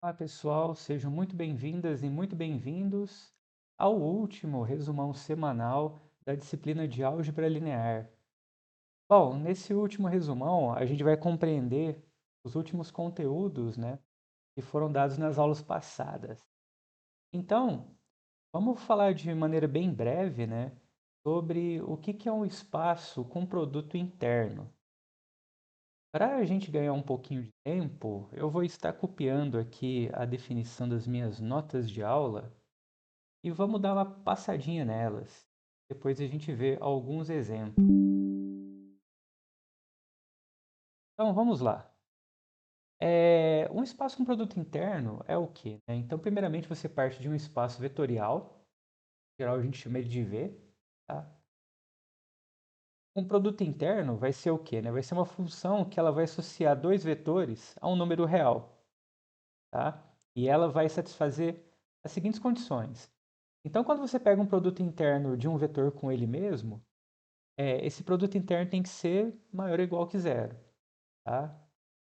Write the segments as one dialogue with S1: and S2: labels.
S1: Olá, pessoal, sejam muito bem-vindas e muito bem-vindos ao último resumão semanal da disciplina de Álgebra Linear. Bom, nesse último resumão, a gente vai compreender os últimos conteúdos, né, que foram dados nas aulas passadas. Então, vamos falar de maneira bem breve, né, sobre o que é um espaço com produto interno. Para a gente ganhar um pouquinho de tempo, eu vou estar copiando aqui a definição das minhas notas de aula e vamos dar uma passadinha nelas. Depois a gente vê alguns exemplos. Então vamos lá. Um espaço com produto interno é o quê, né? Então, primeiramente, você parte de um espaço vetorial, em geral a gente chama ele de V, tá? Um produto interno vai ser o quê, né? Vai ser uma função que ela vai associar dois vetores a um número real, tá? E ela vai satisfazer as seguintes condições. Então, quando você pega um produto interno de um vetor com ele mesmo, esse produto interno tem que ser maior ou igual que zero, tá?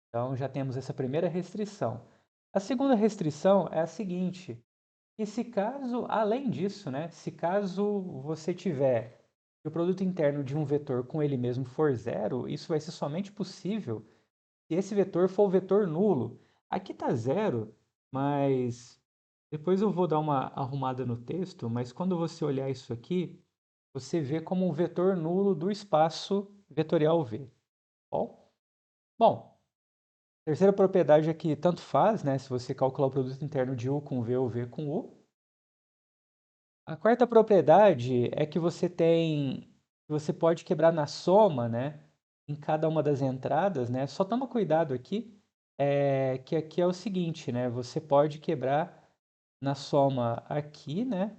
S1: Então, já temos essa primeira restrição. A segunda restrição é a seguinte, que se caso, além disso, né, se caso você tiver o produto interno de um vetor com ele mesmo for zero, isso vai ser somente possível se esse vetor for o vetor nulo. Aqui está zero, mas depois eu vou dar uma arrumada no texto, mas quando você olhar isso aqui, você vê como um vetor nulo do espaço vetorial V. Bom, terceira propriedade é que tanto faz, né, se você calcular o produto interno de U com V ou V com U. A quarta propriedade é que você pode quebrar na soma, né, em cada uma das entradas, né? Só toma cuidado aqui, que aqui é o seguinte, né? Você pode quebrar na soma aqui, né?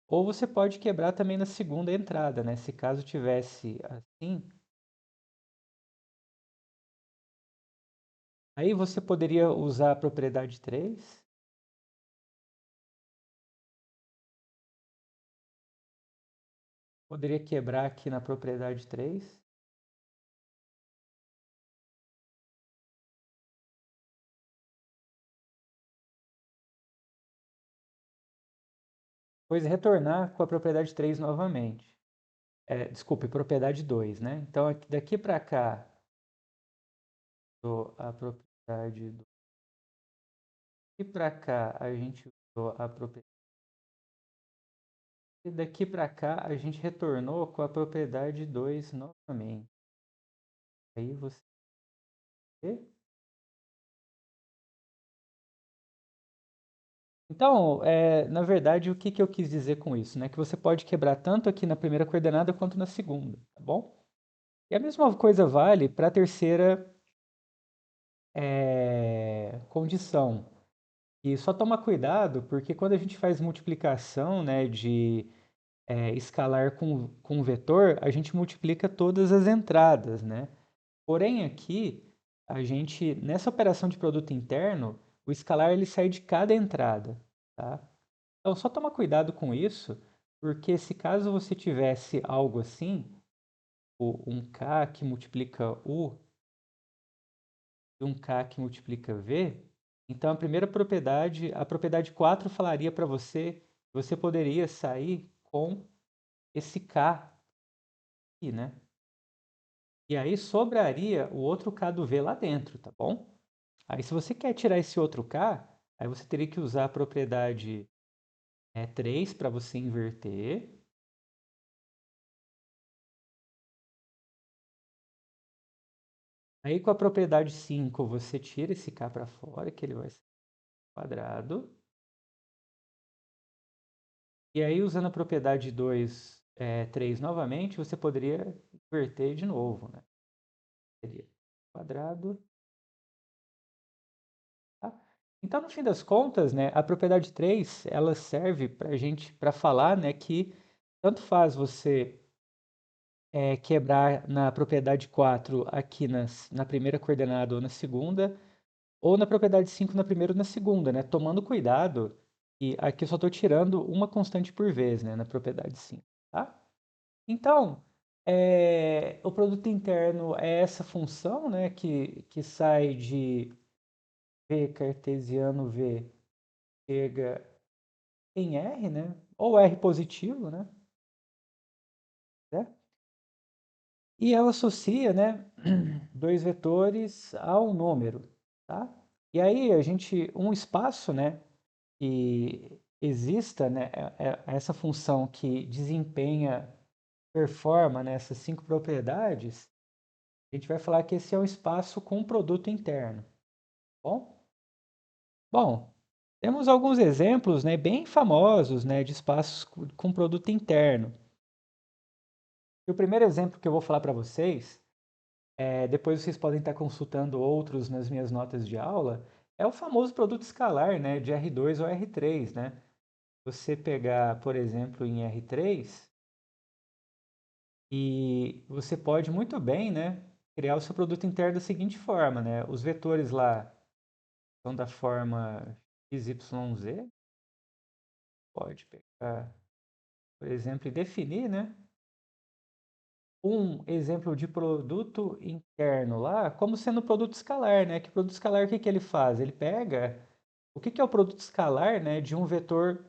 S1: Ou você pode quebrar também na segunda entrada, né? Se caso tivesse assim, aí você poderia usar a propriedade 3. Poderia quebrar aqui na propriedade 3. Depois retornar com a propriedade 3 novamente. Desculpe, propriedade 2, né? Então, daqui para cá, usou a propriedade 2. Daqui para cá, a gente usou a propriedade. E daqui para cá, a gente retornou com a propriedade 2 novamente. Aí você vê. Então, na verdade, o que que eu quis dizer com isso, né? Que você pode quebrar tanto aqui na primeira coordenada quanto na segunda, tá bom? E a mesma coisa vale para a terceira condição. E só toma cuidado, porque quando a gente faz multiplicação, né, de escalar com vetor, a gente multiplica todas as entradas, né? Porém, aqui, nessa operação de produto interno, o escalar ele sai de cada entrada, tá? Então, só toma cuidado com isso, porque se caso você tivesse algo assim, um K que multiplica U e um K que multiplica V, então a propriedade 4 falaria para você que você poderia sair com esse K aqui, né? E aí sobraria o outro K do V lá dentro, tá bom? Aí se você quer tirar esse outro K, aí você teria que usar a propriedade 3 para você inverter. Aí com a propriedade 5 você tira esse K para fora, que ele vai ser quadrado. E aí usando a propriedade 2, 3 novamente, você poderia inverter de novo, né? Seria quadrado. Tá? Então, no fim das contas, né, a propriedade 3 ela serve para gente, para falar, né, que tanto faz você quebrar na propriedade 4 aqui na primeira coordenada ou na segunda, ou na propriedade 5 na primeira ou na segunda, né? Tomando cuidado, e aqui eu só estou tirando uma constante por vez, né, na propriedade 5, tá? Então, o produto interno é essa função, né, que sai de V cartesiano V chega em R, né? Ou R positivo, né? E ela associa, né, dois vetores a um número, tá? E aí um espaço, né, que exista, né, essa função que desempenha, performa nessas cinco propriedades, a gente vai falar que esse é um espaço com produto interno, tá bom? Bom, temos alguns exemplos, né, bem famosos, né, de espaços com produto interno. E o primeiro exemplo que eu vou falar para vocês, depois vocês podem estar consultando outros nas minhas notas de aula, é o famoso produto escalar, né, de R2 ou R3, né? Você pegar, por exemplo, em R3, e você pode muito bem, né, criar o seu produto interno da seguinte forma, né? Os vetores lá são da forma XYZ, pode pegar, por exemplo, e definir, né, um exemplo de produto interno lá como sendo produto escalar, né? Que produto escalar, o que que ele faz? Ele pega o que que é o produto escalar, né, de um vetor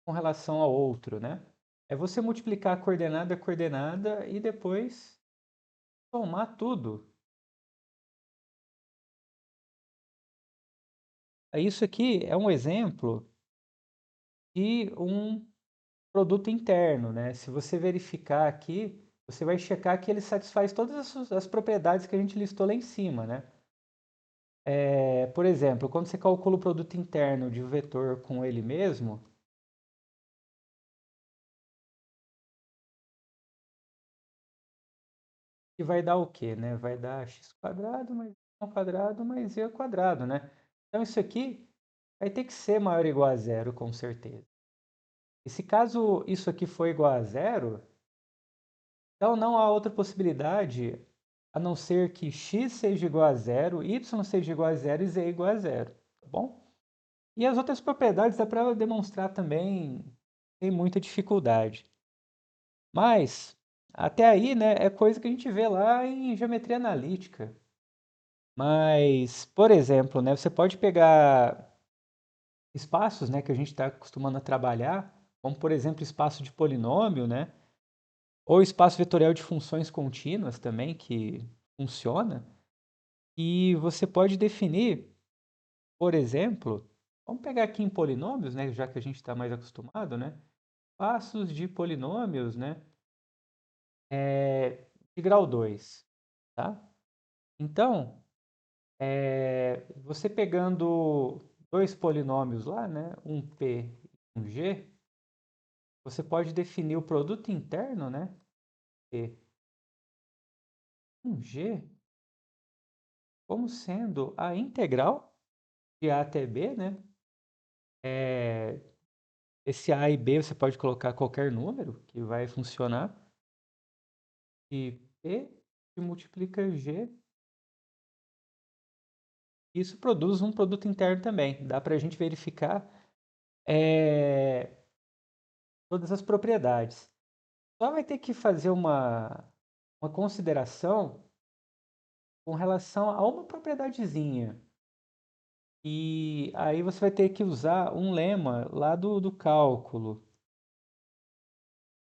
S1: com relação ao outro, né? É você multiplicar coordenada a coordenada e depois somar tudo. Isso aqui é um exemplo de um produto interno, né? Se você verificar aqui, você vai checar que ele satisfaz todas as propriedades que a gente listou lá em cima, né? Por exemplo, quando você calcula o produto interno de um vetor com ele mesmo, que vai dar o quê, né? Vai dar x quadrado mais y ao quadrado mais z ao quadrado, né? Então isso aqui vai ter que ser maior ou igual a zero, com certeza. E se caso isso aqui for igual a zero, então não há outra possibilidade a não ser que x seja igual a zero, y seja igual a zero e z igual a zero, tá bom? E as outras propriedades dá para demonstrar também sem muita dificuldade. Mas, até aí, né, é coisa que a gente vê lá em geometria analítica. Mas, por exemplo, né, você pode pegar espaços, né, que a gente está acostumando a trabalhar, como, por exemplo, espaço de polinômio, né, ou espaço vetorial de funções contínuas também, que funciona. E você pode definir, por exemplo, vamos pegar aqui em polinômios, né, já que a gente está mais acostumado, né, espaços de polinômios, né, de grau 2, tá? Então, você pegando dois polinômios lá, né, um P e um G, você pode definir o produto interno, né, P, um G, como sendo a integral de A até B, né? É, esse A e B você pode colocar qualquer número que vai funcionar. E P que multiplica G, isso produz um produto interno também. Dá para a gente verificar é, todas as propriedades. Só vai ter que fazer uma consideração com relação a uma propriedadezinha. E aí você vai ter que usar um lema lá do cálculo,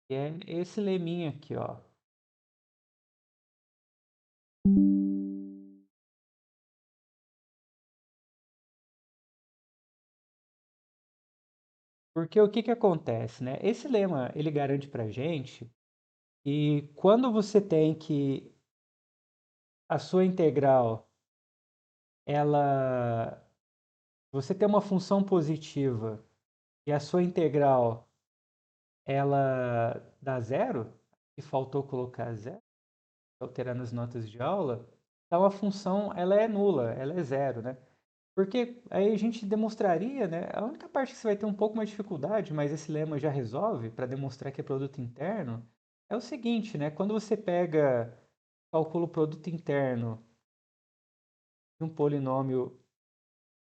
S1: que é esse leminha aqui, ó. Porque o que que acontece, né? Esse lema, ele garante pra gente que quando você tem que a sua integral, ela, você tem uma função positiva e a sua integral, ela dá zero, e faltou colocar zero, alterando as notas de aula, então a função, ela é nula, ela é zero, né? Porque aí a gente demonstraria, né? A única parte que você vai ter um pouco mais de dificuldade, mas esse lema já resolve para demonstrar que é produto interno, é o seguinte, né? Quando você pega, calcula o produto interno de um polinômio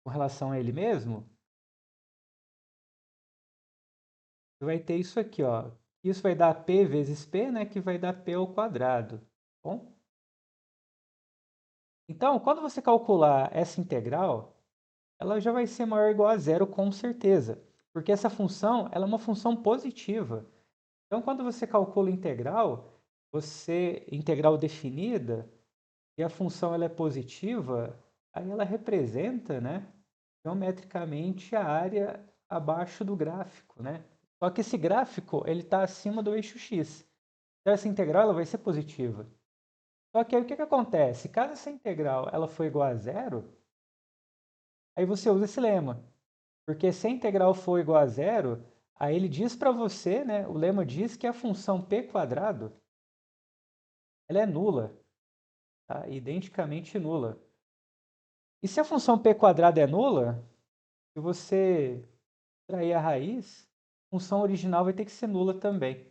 S1: com relação a ele mesmo, você vai ter isso aqui, ó. Isso vai dar p vezes p, né? Que vai dar p ao quadrado. Tá bom? Então, quando você calcular essa integral, ela já vai ser maior ou igual a zero com certeza, porque essa função ela é uma função positiva. Então, quando você calcula integral, integral definida, e a função ela é positiva, aí ela representa, né, geometricamente a área abaixo do gráfico, né? Só que esse gráfico ele está acima do eixo x. Então, essa integral ela vai ser positiva. Só que aí o que acontece? Caso essa integral ela for igual a zero, aí você usa esse lema. Porque se a integral for igual a zero, aí ele diz para você, né, o lema diz que a função p quadrado ela é nula, tá? Identicamente nula. E se a função p quadrado é nula, se você extrair a raiz, a função original vai ter que ser nula também.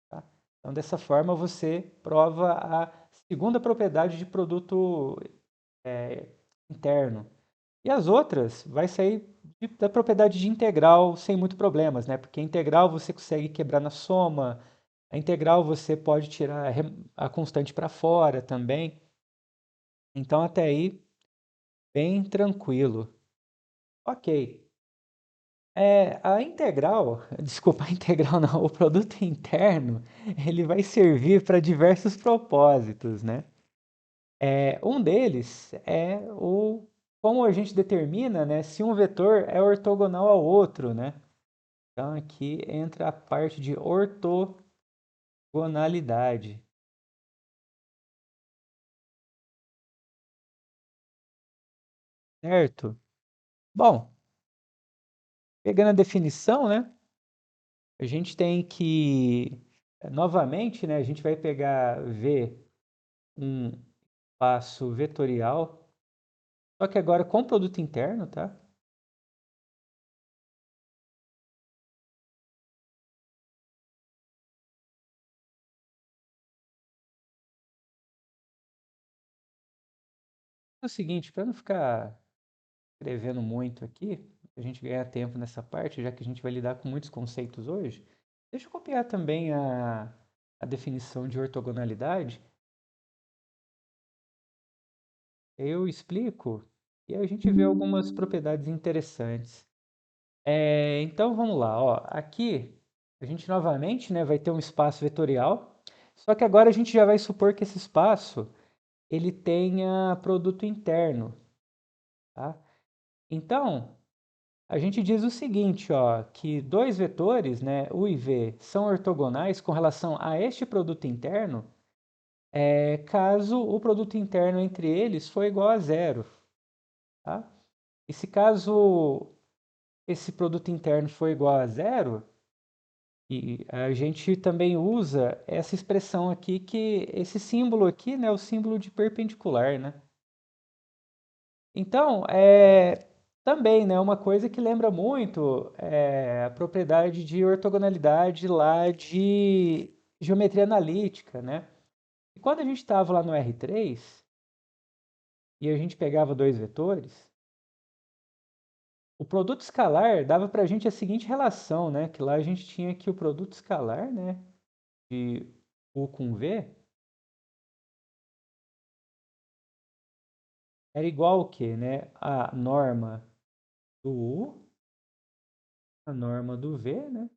S1: Tá? Então, dessa forma, você prova a segunda propriedade de produto interno. E as outras vai sair da propriedade de integral sem muito problemas, né? Porque a integral você consegue quebrar na soma, a integral você pode tirar a constante para fora também. Então, até aí, bem tranquilo. Ok. A integral, desculpa, a integral não, o produto interno, ele vai servir para diversos propósitos, né? Um deles é como a gente determina, né, se um vetor é ortogonal ao outro, né? Então aqui entra a parte de ortogonalidade, certo? Bom, pegando a definição, né, a gente tem que, novamente, né, a gente vai pegar V, um espaço vetorial, só que agora com produto interno, tá? É o seguinte, para não ficar escrevendo muito aqui, a gente ganhar tempo nessa parte, já que a gente vai lidar com muitos conceitos hoje, deixa eu copiar também a definição de ortogonalidade. Eu explico e a gente vê algumas propriedades interessantes. Então vamos lá, ó. Aqui a gente novamente, né, vai ter um espaço vetorial, só que agora a gente já vai supor que esse espaço ele tenha produto interno, tá? Então, a gente diz o seguinte, ó, que dois vetores, né, u e v, são ortogonais com relação a este produto interno, caso o produto interno entre eles for igual a zero, tá? E se caso esse produto interno for igual a zero, e a gente também usa essa expressão aqui, que esse símbolo aqui, né, é o símbolo de perpendicular, né? Então, também, né, uma coisa que lembra muito a propriedade de ortogonalidade lá de geometria analítica, né? E quando a gente estava lá no R3 e a gente pegava dois vetores, o produto escalar dava para a gente a seguinte relação, né? Que lá a gente tinha que o produto escalar, né, de U com V, era igual ao quê, né? A norma do U, a norma do V, né?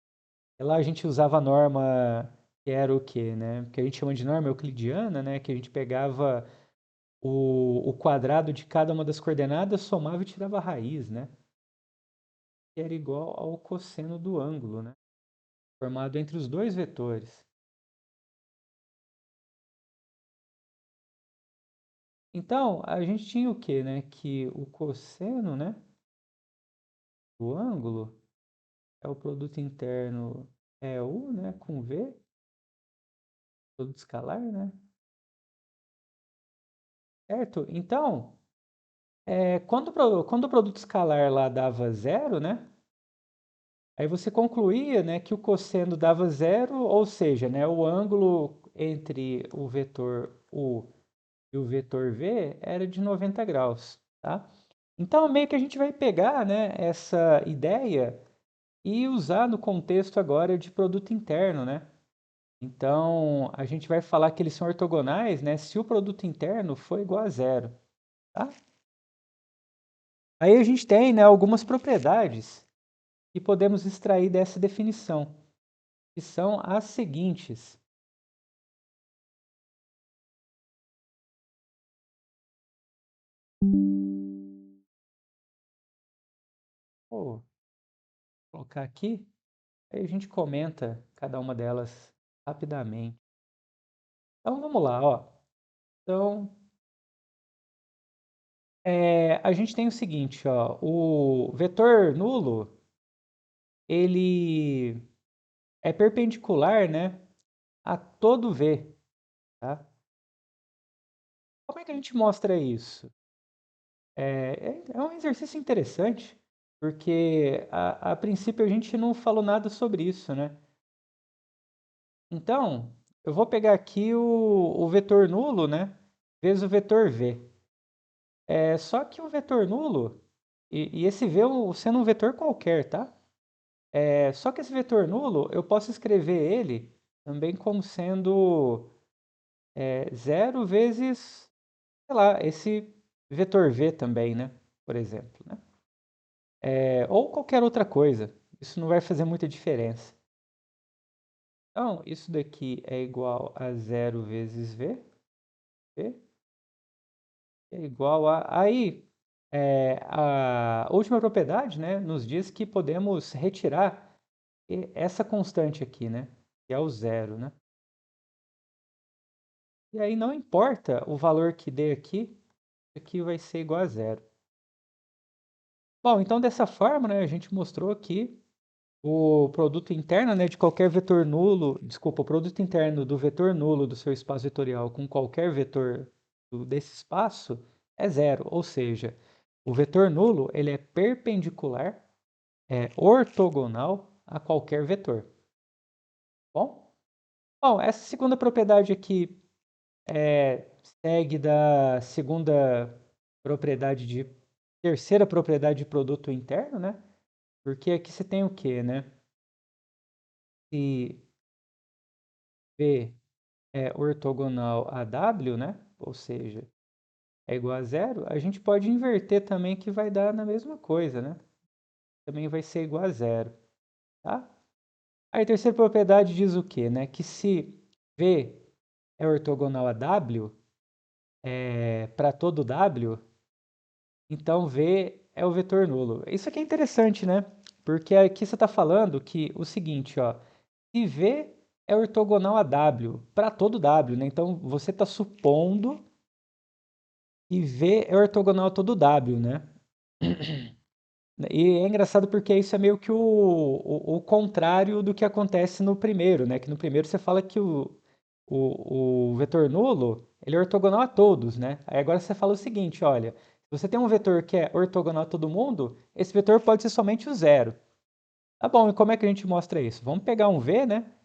S1: E lá a gente usava a norma que era o quê, né? Que a gente chama de norma euclidiana, né? Que a gente pegava o quadrado de cada uma das coordenadas, somava e tirava a raiz, né? Que era igual ao cosseno do ângulo, né? Formado entre os dois vetores. Então, a gente tinha o quê, né? Que o cosseno, né, do ângulo é o produto interno U, né, com V, produto escalar, né? Certo? Então, quando o produto escalar lá dava zero, né? Aí você concluía, né, que o cosseno dava zero, ou seja, né, o ângulo entre o vetor U e o vetor V era de 90 graus, tá? Então, meio que a gente vai pegar, né, essa ideia e usar no contexto agora de produto interno, né? Então, a gente vai falar que eles são ortogonais, né, se o produto interno for igual a zero, tá? Aí a gente tem, né, algumas propriedades que podemos extrair dessa definição, que são as seguintes. Vou colocar aqui, aí a gente comenta cada uma delas rapidamente. Então vamos lá, ó. Então, a gente tem o seguinte, ó, o vetor nulo, ele é perpendicular, né, a todo V, tá? Como é que a gente mostra isso? É um exercício interessante, porque a princípio a gente não falou nada sobre isso, né? Então, eu vou pegar aqui o vetor nulo, né? Vezes o vetor V. Só que o vetor nulo, e esse V sendo um vetor qualquer, tá? Só que esse vetor nulo, eu posso escrever ele também como sendo 0 vezes, sei lá, esse vetor V também, né? Por exemplo, né? Ou qualquer outra coisa. Isso não vai fazer muita diferença. Então, isso daqui é igual a 0 vezes V é igual a... Aí, a última propriedade, né, nos diz que podemos retirar essa constante aqui, né, que é o zero, né? E aí não importa o valor que dê aqui vai ser igual a zero. Bom, então dessa forma, né, a gente mostrou que o produto interno, né, de qualquer vetor nulo, desculpa, o produto interno do vetor nulo do seu espaço vetorial com qualquer vetor desse espaço é zero, ou seja, o vetor nulo ele é perpendicular, é ortogonal a qualquer vetor. Bom, essa segunda propriedade aqui segue da segunda propriedade terceira propriedade de produto interno, né? Porque aqui você tem o quê, né? Se V é ortogonal a W, né? Ou seja, é igual a zero, a gente pode inverter também que vai dar na mesma coisa, né? Também vai ser igual a zero, tá? Aí a terceira propriedade diz o quê, né? Que se V é ortogonal a W, para todo W, então V é o vetor nulo. Isso aqui é interessante, né? Porque aqui você está falando que o seguinte, ó, se V é ortogonal a W, para todo W, né? Então você está supondo que V é ortogonal a todo W, né? E é engraçado porque isso é meio que o contrário do que acontece no primeiro, né? Que no primeiro você fala que o vetor nulo, ele é ortogonal a todos, né? Aí agora você fala o seguinte, olha, se você tem um vetor que é ortogonal a todo mundo, esse vetor pode ser somente o zero. Tá bom, e como é que a gente mostra isso? Vamos pegar um V, né?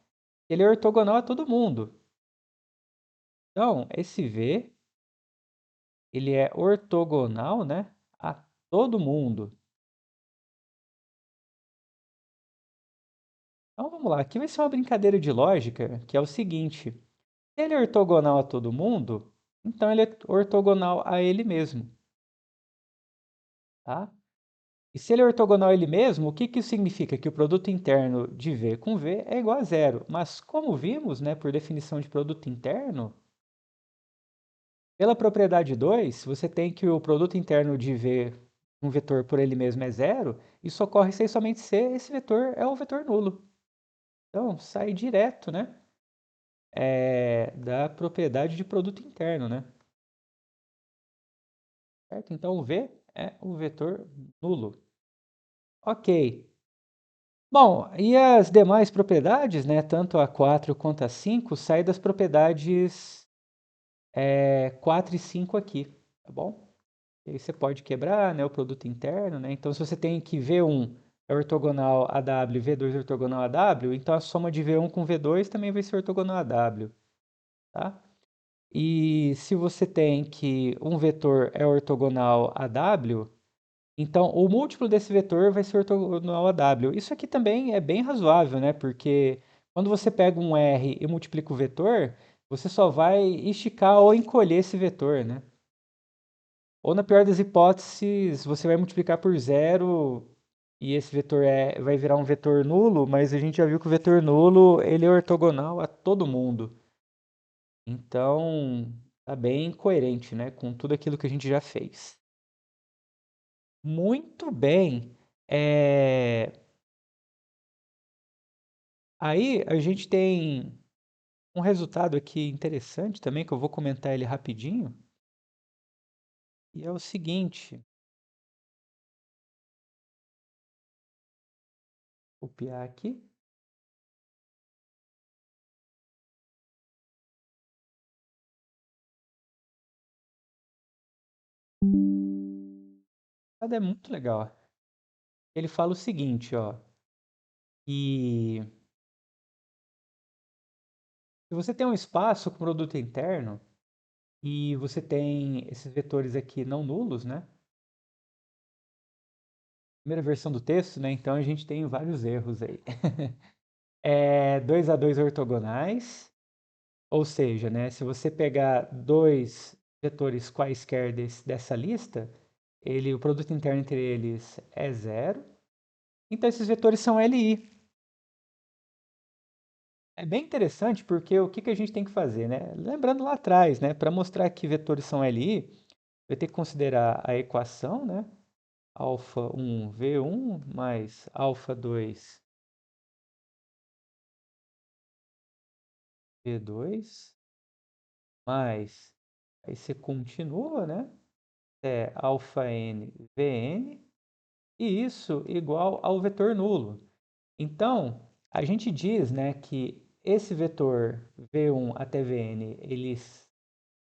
S1: Ele é ortogonal a todo mundo. Então, esse V, ele é ortogonal, né, a todo mundo. Então, vamos lá. Aqui vai ser uma brincadeira de lógica, que é o seguinte. Se ele é ortogonal a todo mundo, então ele é ortogonal a ele mesmo, tá? E se ele é ortogonal a ele mesmo, o que que isso significa? Que o produto interno de V com V é igual a zero. Mas como vimos, né, por definição de produto interno, pela propriedade 2, você tem que o produto interno de V, um vetor por ele mesmo é zero, isso ocorre sem somente se esse vetor é o vetor nulo. Então, sai direto, né, da propriedade de produto interno, né? Certo? Então, o V é o vetor nulo. Ok. Bom, e as demais propriedades, né, tanto a 4 quanto a 5, saem das propriedades 4 e 5 aqui, tá bom? E aí você pode quebrar, né, o produto interno, né? Então, se você tem que V1 é ortogonal a W e V2 é ortogonal a W, então a soma de V1 com V2 também vai ser ortogonal a W, tá? E se você tem que um vetor é ortogonal a W, então o múltiplo desse vetor vai ser ortogonal a W. Isso aqui também é bem razoável, né? Porque quando você pega um R e multiplica o vetor, você só vai esticar ou encolher esse vetor, né? Ou na pior das hipóteses, você vai multiplicar por zero e esse vetor vai virar um vetor nulo, mas a gente já viu que o vetor nulo ele é ortogonal a todo mundo. Então, tá bem coerente, né, com tudo aquilo que a gente já fez. Muito bem. Aí a gente tem um resultado aqui interessante também, que eu vou comentar ele rapidinho. E é o seguinte, copiar aqui. É muito legal. Ele fala o seguinte, ó, e se você tem um espaço com produto interno e você tem esses vetores aqui não nulos, né? Primeira versão do texto, né? Então a gente tem vários erros aí. 2 a 2 ortogonais, ou seja, né, se você pegar dois vetores quaisquer dessa lista, o produto interno entre eles é zero. Então esses vetores são LI. É bem interessante porque o que, que a gente tem que fazer, né? Lembrando lá atrás, né? Para mostrar que vetores são LI, vai ter que considerar a equação, né? Alpha 1 V1 mais alpha 2 V2 mais, aí você continua, né? Alfa n Vn, e isso igual ao vetor nulo. Então, a gente diz, né, que esse vetor V1 até Vn,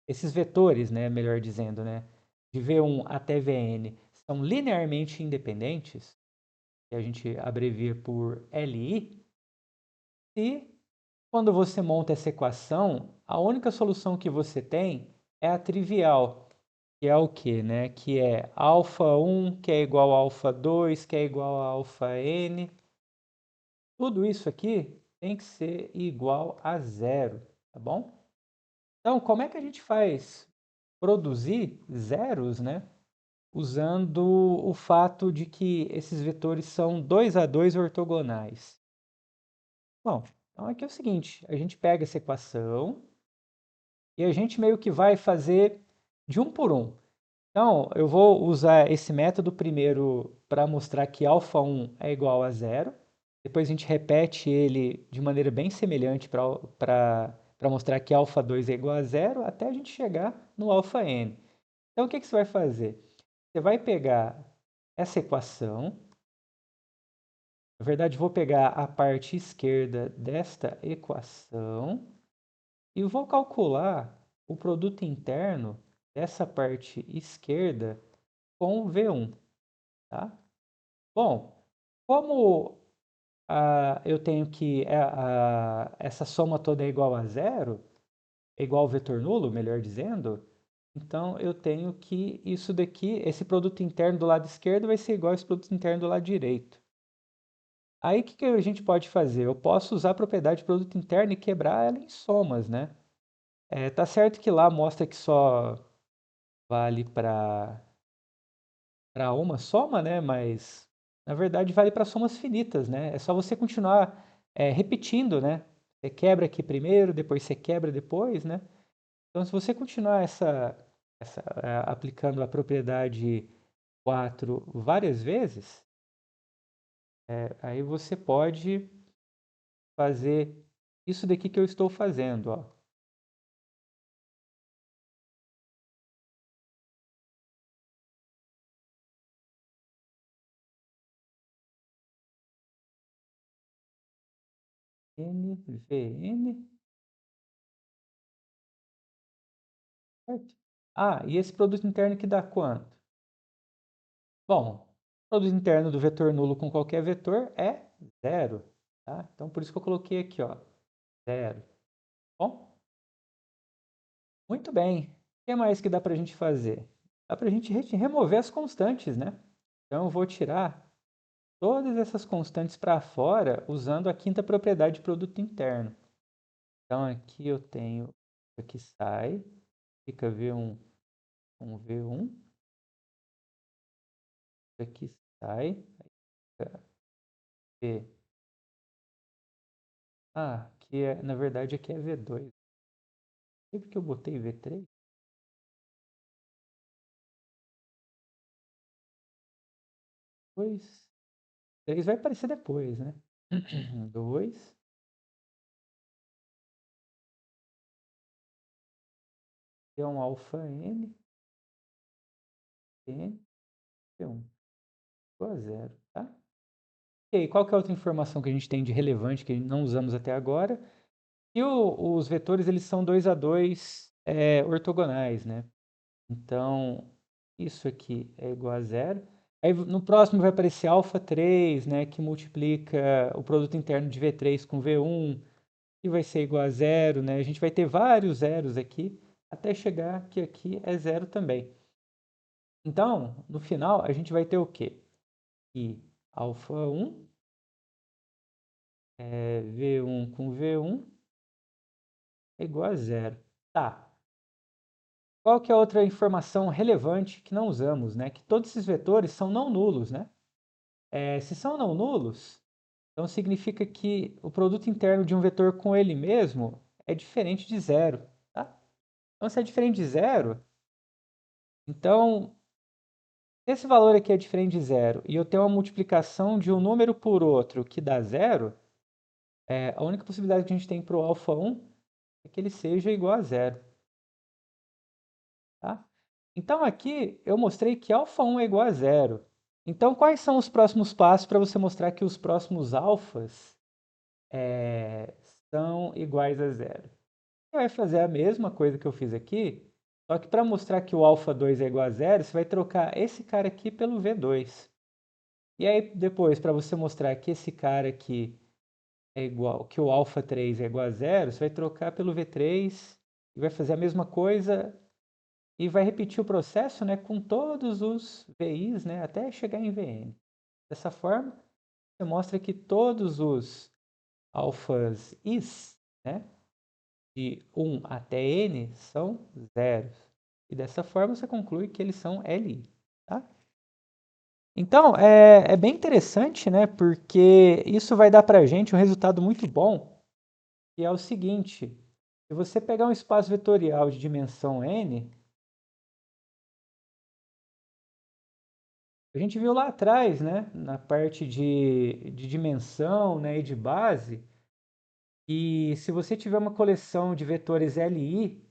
S1: esses vetores, né, melhor dizendo, né, de V1 até Vn são linearmente independentes, que a gente abrevia por Li, e quando você monta essa equação, a única solução que você tem é a trivial, que é o quê, né? Que é alfa 1, que é igual a alfa 2, que é igual a alfa n. Tudo isso aqui tem que ser igual a zero, tá bom? Então, como é que a gente faz produzir zeros, né? Usando o fato de que esses vetores são 2 a 2 ortogonais. Bom, então aqui é o seguinte, a gente pega essa equação e a gente meio que vai fazer de um por um. Então, eu vou usar esse método primeiro para mostrar que alfa 1 é igual a zero. Depois a gente repete ele de maneira bem semelhante para mostrar que alfa 2 é igual a zero, até a gente chegar no alfa n. Então, o que, que você vai fazer? Você vai pegar essa equação. Na verdade, vou pegar a parte esquerda desta equação e vou calcular o produto interno dessa parte esquerda com V1, tá? Bom, como eu tenho que essa soma toda é igual a zero, é igual ao vetor nulo, melhor dizendo, então eu tenho que isso daqui, esse produto interno do lado esquerdo vai ser igual a esse produto interno do lado direito. Aí o que, que a gente pode fazer? Eu posso usar a propriedade de produto interno e quebrar ela em somas, né? Tá certo que lá mostra que só vale para uma soma, né? Mas na verdade vale para somas finitas, né? É só você continuar repetindo, né? Você quebra aqui primeiro, depois você quebra depois, né? Então, se você continuar aplicando a propriedade 4 várias vezes, aí você pode fazer isso daqui que eu estou fazendo, ó. NVN, certo? Ah, e esse produto interno que dá quanto? Bom, o produto interno do vetor nulo com qualquer vetor é zero, tá? Então, por isso que eu coloquei aqui, ó, zero. Bom, muito bem. O que mais que dá para a gente fazer? Dá para a gente remover as constantes, né? Então, eu vou tirar todas essas constantes para fora usando a quinta propriedade de produto interno. Então, aqui eu tenho, aqui sai, fica V1 com V1. Aqui sai. V. Ah, aqui é, na verdade aqui é V2. Sempre que eu botei V3, depois 3 vai aparecer depois, né? 2, é um alfa N, N, P1, igual a zero, tá? E aí, qual que é a outra informação que a gente tem de relevante que não usamos até agora? E os vetores, eles são 2 a 2 ortogonais, né? Então, isso aqui é igual a zero. Aí no próximo vai aparecer alfa 3, né? Que multiplica o produto interno de V3 com V1, que vai ser igual a zero, né? A gente vai ter vários zeros aqui, até chegar que aqui é zero também. Então, no final, a gente vai ter o quê? Que alfa 1 V1 com V1 é igual a zero. Tá. Qual que é outra informação relevante que não usamos, né? Que todos esses vetores são não nulos, né? Se são não nulos, então significa que o produto interno de um vetor com ele mesmo é diferente de zero, tá? Então, se é diferente de zero, então, se esse valor aqui é diferente de zero e eu tenho uma multiplicação de um número por outro que dá zero, a única possibilidade que a gente tem para o alfa 1 é que ele seja igual a zero, tá? Então, aqui eu mostrei que alfa 1 é igual a zero. Então, quais são os próximos passos para você mostrar que os próximos alfas são iguais a zero? Você vai fazer a mesma coisa que eu fiz aqui, só que para mostrar que o alfa 2 é igual a zero, você vai trocar esse cara aqui pelo V2. E aí, depois, para você mostrar que esse cara aqui é igual, que o alfa 3 é igual a zero, você vai trocar pelo V3 e vai fazer a mesma coisa e vai repetir o processo, né, com todos os VIs, né, até chegar em Vn. Dessa forma, você mostra que todos os alfas is, né, de 1 até n, são zeros. E dessa forma você conclui que eles são Li. Tá? Então, é bem interessante, né, porque isso vai dar para a gente um resultado muito bom, que é o seguinte: se você pegar um espaço vetorial de dimensão n, a gente viu lá atrás, né, na parte de dimensão, né, e de base, e se você tiver uma coleção de vetores Li,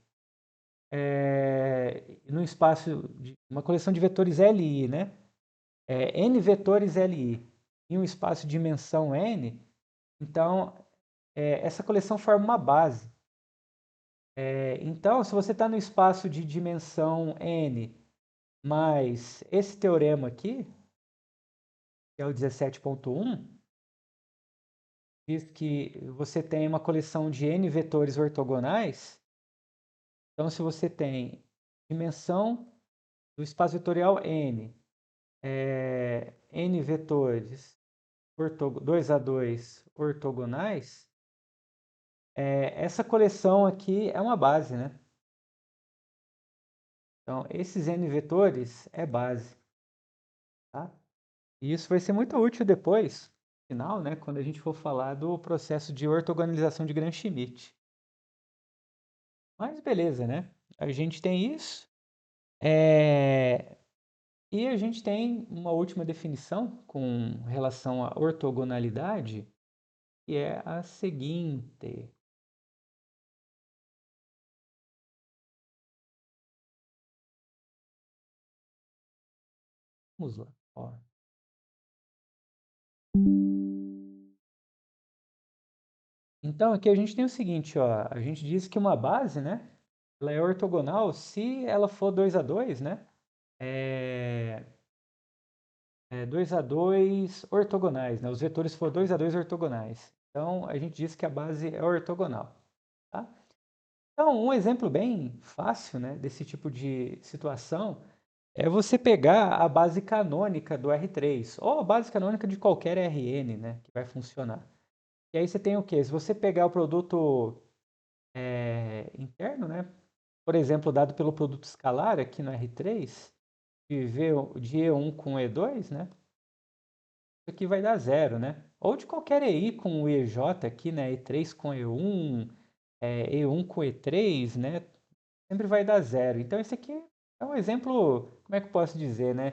S1: no espaço uma coleção de vetores Li, né, n vetores Li, em um espaço de dimensão n, então essa coleção forma uma base. Então, se você está no espaço de dimensão n, mais esse teorema aqui, que é o 17.1, diz que você tem uma coleção de n vetores ortogonais. Então, se você tem dimensão do espaço vetorial n, n vetores 2 a 2 ortogonais, essa coleção aqui é uma base, né? Então, esses n vetores é base, tá? E isso vai ser muito útil depois, no final, né, quando a gente for falar do processo de ortogonalização de Gram-Schmidt. Mas beleza, né? A gente tem isso. E a gente tem uma última definição com relação à ortogonalidade, que é a seguinte. Vamos lá. Ó. Então, aqui a gente tem o seguinte, ó, a gente diz que uma base, né, ela é ortogonal se ela for 2 a 2, né, 2 a 2 ortogonais, né, os vetores for 2 a 2 ortogonais. Então, a gente diz que a base é ortogonal, tá? Então, um exemplo bem fácil, né, desse tipo de situação é você pegar a base canônica do R3, ou a base canônica de qualquer Rn, né, que vai funcionar. E aí você tem o quê? Se você pegar o produto interno, né, por exemplo, dado pelo produto escalar aqui no R3, de E1 com E2, né? Isso aqui vai dar zero, né? Ou de qualquer EI com o EJ aqui, né? E3 com E1, E1 com E3, né? Sempre vai dar zero. Então esse aqui é um exemplo, como é que eu posso dizer, né?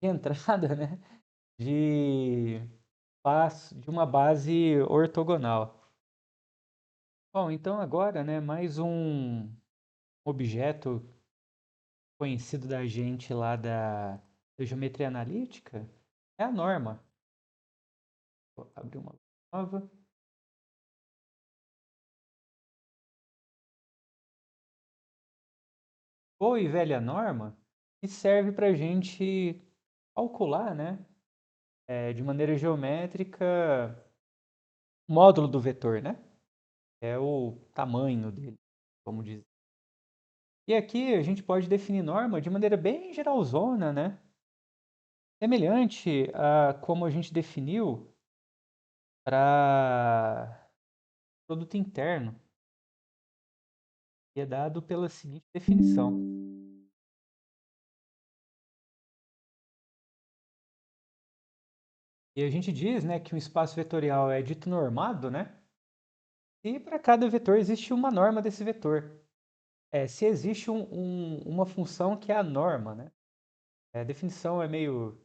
S1: De entrada, né? De, de uma base ortogonal. Bom, então agora, né? Mais um objeto conhecido da gente lá da geometria analítica é a norma. Vou abrir uma nova. Boa e velha norma que serve para a gente calcular, né, de maneira geométrica, o módulo do vetor, né? É o tamanho dele, vamos dizer. E aqui a gente pode definir norma de maneira bem geralzona, né? Semelhante a como a gente definiu para produto interno, que é dado pela seguinte definição. E a gente diz, né, que um espaço vetorial é dito normado, né? E para cada vetor existe uma norma desse vetor. Se existe uma função que é a norma, né? A definição é meio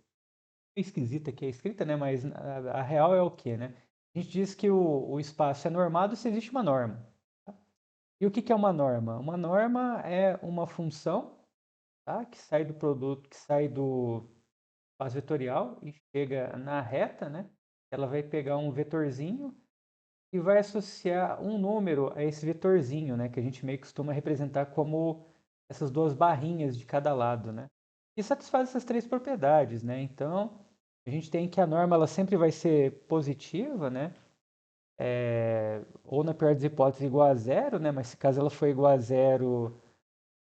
S1: esquisita que é escrita, né? Mas a real é o quê, né? A gente diz que o espaço é normado se existe uma norma. Tá? E o que, que é uma norma? Uma norma é uma função, tá? Que sai do produto, que sai do espaço vetorial e chega na reta, né? Ela vai pegar um vetorzinho e vai associar um número a esse vetorzinho, né, que a gente meio que costuma representar como essas duas barrinhas de cada lado, né? E satisfaz essas três propriedades, né? Então, a gente tem que a norma ela sempre vai ser positiva, né? Ou na pior das hipóteses igual a zero, né? Mas se caso ela for igual a zero,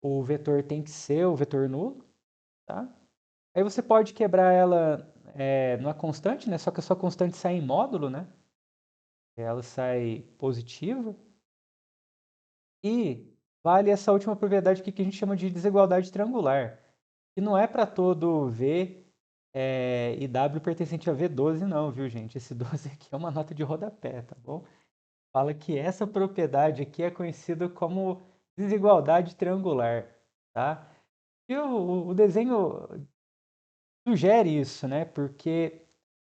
S1: o vetor tem que ser o vetor nulo, tá? Aí você pode quebrar ela numa constante, né? Só que a sua constante sai em módulo, né? Ela sai positiva. E vale essa última propriedade aqui que a gente chama de desigualdade triangular, que não é para todo V e W pertencente a V12 não, viu gente? Esse 12 aqui é uma nota de rodapé, tá bom? Fala que essa propriedade aqui é conhecida como desigualdade triangular, tá? E o desenho sugere isso, né? Porque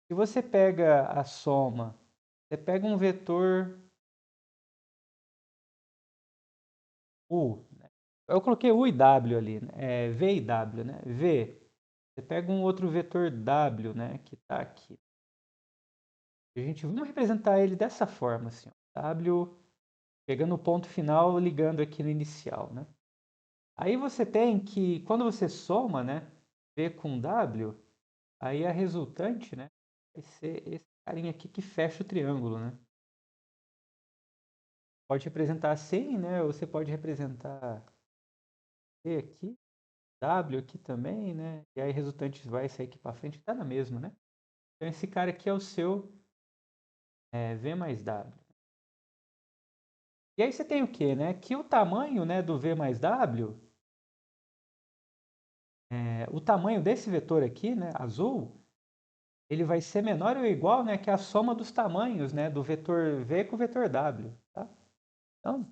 S1: se você pega a soma, você pega um vetor U, eu coloquei U e W ali, né? V e W, né? V, você pega um outro vetor W, né? Que está aqui. Vamos representar ele dessa forma, assim, ó. W pegando o ponto final, ligando aqui no inicial, né? Aí você tem que, quando você soma, né? V com W, aí a resultante, né? Vai ser esse carinha aqui que fecha o triângulo, né? Pode representar assim, né? Ou você pode representar V aqui, W aqui também, né? E aí a resultante vai sair aqui para frente, tá na mesma, né? Então esse cara aqui é o seu V mais W. E aí você tem o quê, né? Que o tamanho, né, do V mais W, o tamanho desse vetor aqui, né, azul, ele vai ser menor ou igual, né, que a soma dos tamanhos, né, do vetor V com o vetor W, tá? Então,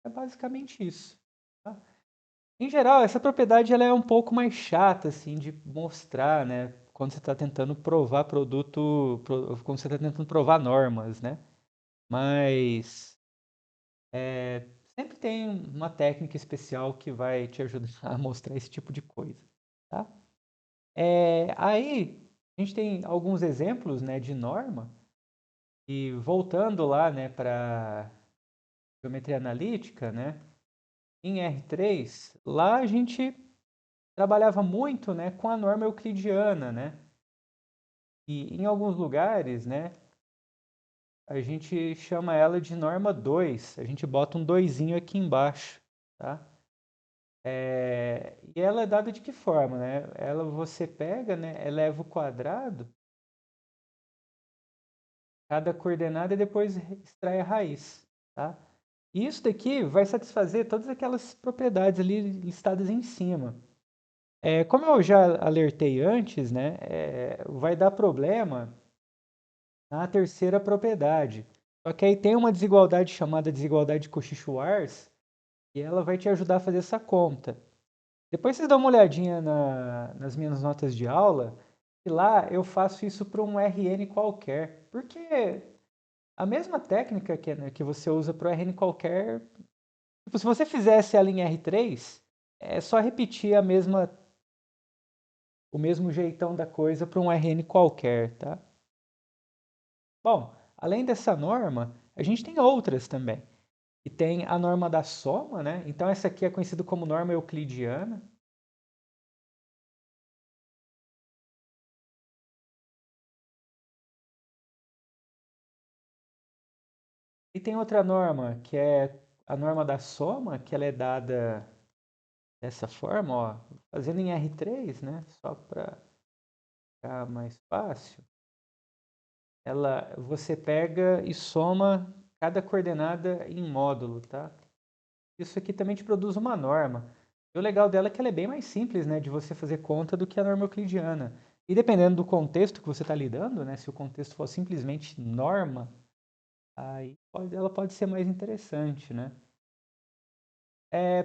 S1: é basicamente isso, tá? Em geral, essa propriedade ela é um pouco mais chata, assim, de mostrar, né, quando você está tentando provar quando você está tentando provar normas, né? Mas sempre tem uma técnica especial que vai te ajudar a mostrar esse tipo de coisa, tá? Aí, a gente tem alguns exemplos, né, de norma, e voltando lá, né, para geometria analítica, né, em R3, lá a gente trabalhava muito, né, com a norma euclidiana, né, e em alguns lugares, né, a gente chama ela de norma 2, a gente bota um doisinho aqui embaixo, tá? E ela é dada de que forma, né? Ela você pega, né, eleva o quadrado, cada coordenada e depois extrai a raiz, tá? E isso daqui vai satisfazer todas aquelas propriedades ali listadas em cima. Como eu já alertei antes, né, vai dar problema na terceira propriedade. Só que aí tem uma desigualdade chamada desigualdade de Cauchy-Schwarz, e ela vai te ajudar a fazer essa conta. Depois vocês dão uma olhadinha nas minhas notas de aula, e lá eu faço isso para um Rn qualquer. Porque a mesma técnica que você usa para o Rn qualquer, tipo, se você fizesse ela em R3, é só repetir o mesmo jeitão da coisa para um Rn qualquer, tá? Bom, além dessa norma, a gente tem outras também. E tem a norma da soma, né? Então essa aqui é conhecida como norma euclidiana. E tem outra norma, que é a norma da soma, que ela é dada dessa forma, ó, fazendo em R3, né? Só para ficar mais fácil. Você pega e soma cada coordenada em módulo, tá? Isso aqui também te produz uma norma. E o legal dela é que ela é bem mais simples, né, de você fazer conta do que a norma euclidiana. E dependendo do contexto que você está lidando, né, se o contexto for simplesmente norma, aí ela pode ser mais interessante, né?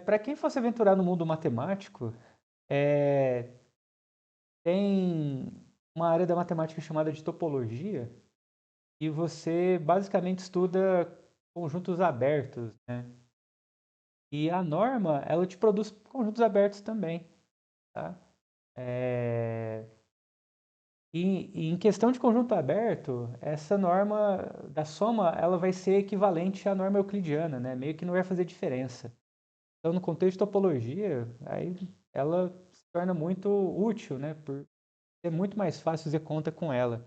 S1: Para quem fosse aventurar no mundo matemático, é, tem uma área da matemática chamada de topologia, e você basicamente estuda conjuntos abertos, né? E a norma, ela te produz conjuntos abertos também, tá? É, e em questão de conjunto aberto, essa norma da soma, ela vai ser equivalente à norma euclidiana, né? Meio que não vai fazer diferença. Então, no contexto de topologia, aí ela se torna muito útil, né? Por ser muito mais fácil fazer conta com ela.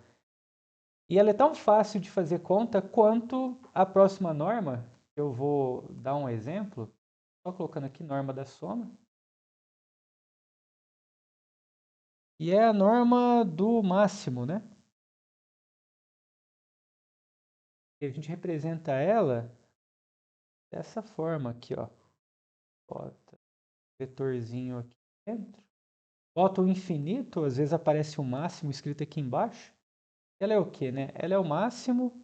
S1: E ela é tão fácil de fazer conta quanto a próxima norma. Eu vou dar um exemplo, só colocando aqui norma da soma. E é a norma do máximo, né? E a gente representa ela dessa forma aqui, ó. Bota vetorzinho aqui dentro. Bota o infinito, às vezes aparece o máximo escrito aqui embaixo. Ela é o quê, né? Ela é o máximo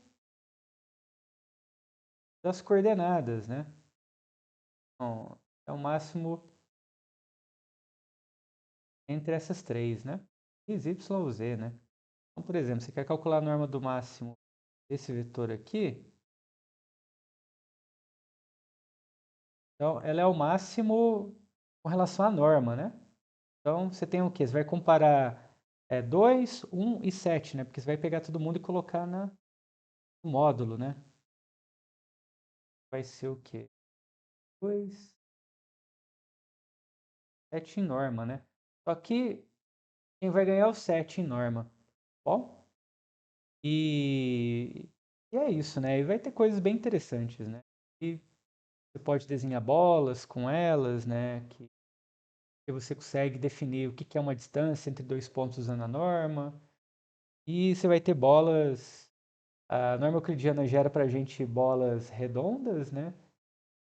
S1: das coordenadas, né? Então, é o máximo entre essas três, né? X, Y ou Z, né? Então, por exemplo, você quer calcular a norma do máximo desse vetor aqui, então ela é o máximo com relação à norma, né? Então você tem o quê? Você vai comparar 2, 1 e 7, né? Porque você vai pegar todo mundo e colocar no módulo, né? Vai ser o quê? 2, 7 em norma, né? Só que quem vai ganhar é o 7 em norma. Bom? E, e é isso, né? E vai ter coisas bem interessantes, né? E você pode desenhar bolas com elas, né? Que você consegue definir o que que é uma distância entre dois pontos usando a norma. E você vai ter bolas. A norma euclidiana gera para a gente bolas redondas, né?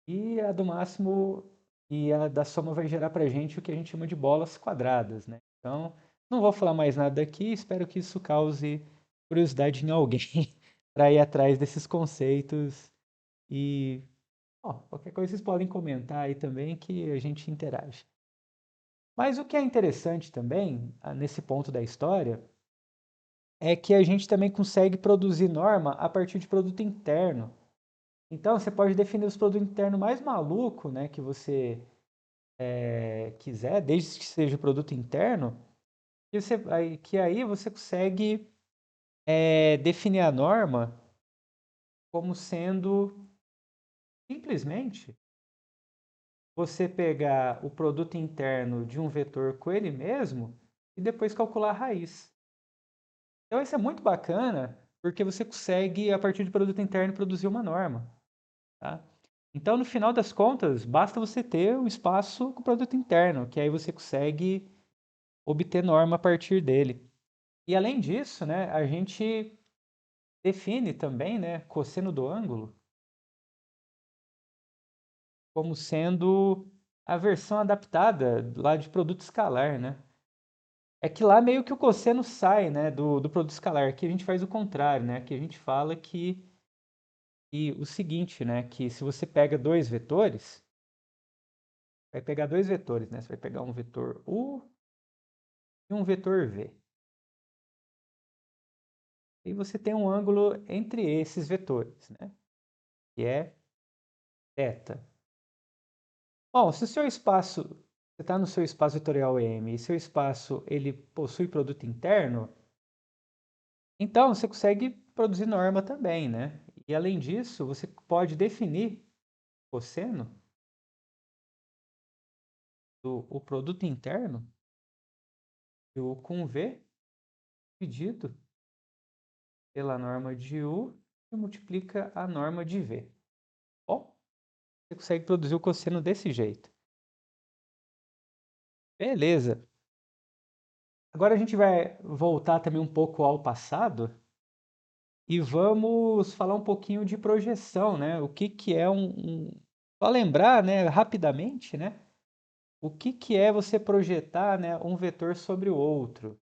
S1: E a do máximo e a da soma vai gerar para a gente o que a gente chama de bolas quadradas, né? Então, não vou falar mais nada aqui, espero que isso cause curiosidade em alguém para ir atrás desses conceitos e, ó, qualquer coisa vocês podem comentar aí também que a gente interage. Mas o que é interessante também, nesse ponto da história, é que a gente também consegue produzir norma a partir de produto interno. Então, você pode definir os produtos internos mais maluco, né, que você quiser, desde que seja produto interno, que aí você consegue definir a norma como sendo simplesmente você pegar o produto interno de um vetor com ele mesmo e depois calcular a raiz. Então, isso é muito bacana, porque você consegue, a partir de produto interno, produzir uma norma. Tá? Então, no final das contas, basta você ter um espaço com produto interno, que aí você consegue obter norma a partir dele. E além disso, né, a gente define também, né, cosseno do ângulo como sendo a versão adaptada lá de produto escalar, né? É que lá meio que o cosseno sai, né, do produto escalar. Aqui a gente faz o contrário, né? Aqui a gente fala que o seguinte, né? Que se você pega dois vetores, vai pegar dois vetores, né? Você vai pegar um vetor U e um vetor V. E você tem um ângulo entre esses vetores, né? Que é θ. Bom, se o seu espaço, você está no seu espaço vetorial M e seu espaço ele possui produto interno, então você consegue produzir norma também, né? E além disso, você pode definir cosseno do o produto interno de U com V dividido pela norma de U que multiplica a norma de V. Bom, você consegue produzir o cosseno desse jeito. Beleza. Agora a gente vai voltar também um pouco ao passado e vamos falar um pouquinho de projeção, né? O que que é só lembrar, né, rapidamente, né? O que que é você projetar, né, um vetor sobre o outro?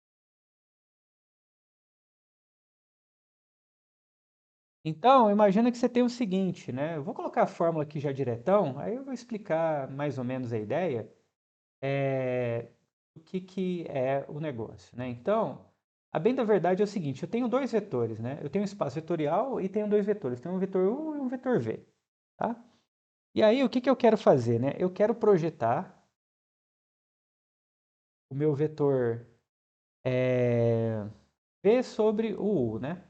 S1: Então, imagina que você tem o seguinte, né? Eu vou colocar a fórmula aqui já diretão, aí eu vou explicar mais ou menos a ideia, o que que é o negócio, né? Então, a bem da verdade é o seguinte, eu tenho dois vetores, né? Eu tenho um espaço vetorial e tenho dois vetores, tenho um vetor U e um vetor V, tá? E aí, o que que eu quero fazer, né? Eu quero projetar o meu vetor V sobre o U, né?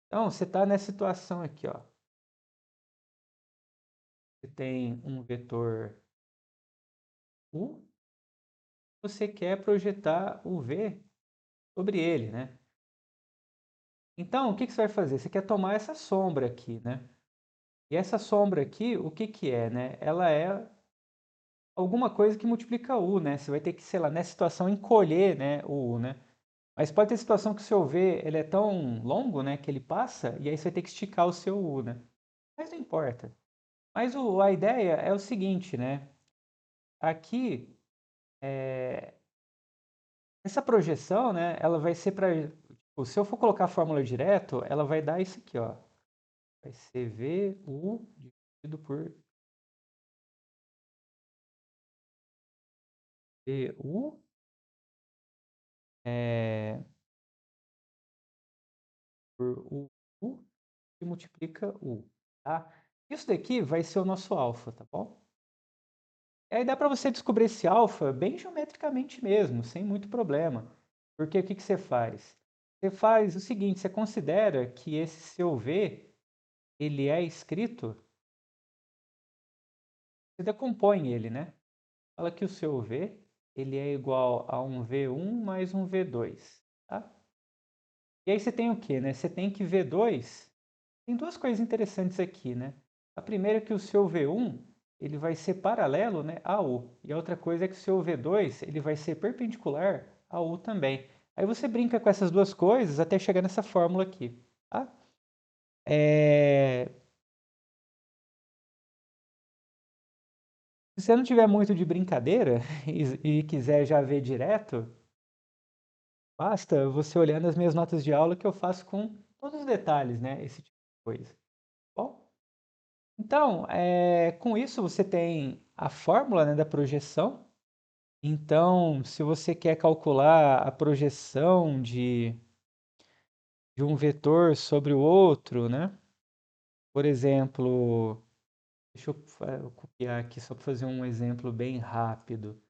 S1: Então, você está nessa situação aqui, ó. Você tem um vetor U, você quer projetar o V sobre ele, né? Então, o que que você vai fazer? Você quer tomar essa sombra aqui, né? E essa sombra aqui, o que que é, né? Ela é alguma coisa que multiplica U, né? Você vai ter que, sei lá, nessa situação, encolher, né, o U, né? Mas pode ter situação que o seu V ele é tão longo, né, que ele passa, e aí você vai ter que esticar o seu U, né? Mas não importa. Mas a ideia é o seguinte, né? Aqui, essa projeção, né, ela vai ser para... Tipo, se eu for colocar a fórmula direto, ela vai dar isso aqui, ó. Vai ser VU dividido por VU é, por U que multiplica U, tá? Isso daqui vai ser o nosso alfa, tá bom? E aí dá para você descobrir esse alfa bem geometricamente mesmo, sem muito problema. Porque o que que você faz? Você faz o seguinte, você considera que esse seu V, ele é escrito, você decompõe ele, né? Fala que o seu V, ele é igual a um V1 mais um V2, tá? E aí você tem o quê, né? Você tem que V2, tem duas coisas interessantes aqui, né? A primeira é que o seu V1 ele vai ser paralelo, né, a U. E a outra coisa é que o seu V2 ele vai ser perpendicular a U também. Aí você brinca com essas duas coisas até chegar nessa fórmula aqui, tá? Se você não tiver muito de brincadeira e quiser já ver direto, basta você olhar nas minhas notas de aula que eu faço com todos os detalhes, né? Esse tipo de coisa. Bom, então, com isso você tem a fórmula, né, da projeção. Então, se você quer calcular a projeção de um vetor sobre o outro, né? Por exemplo, deixa eu copiar aqui só para fazer um exemplo bem rápido.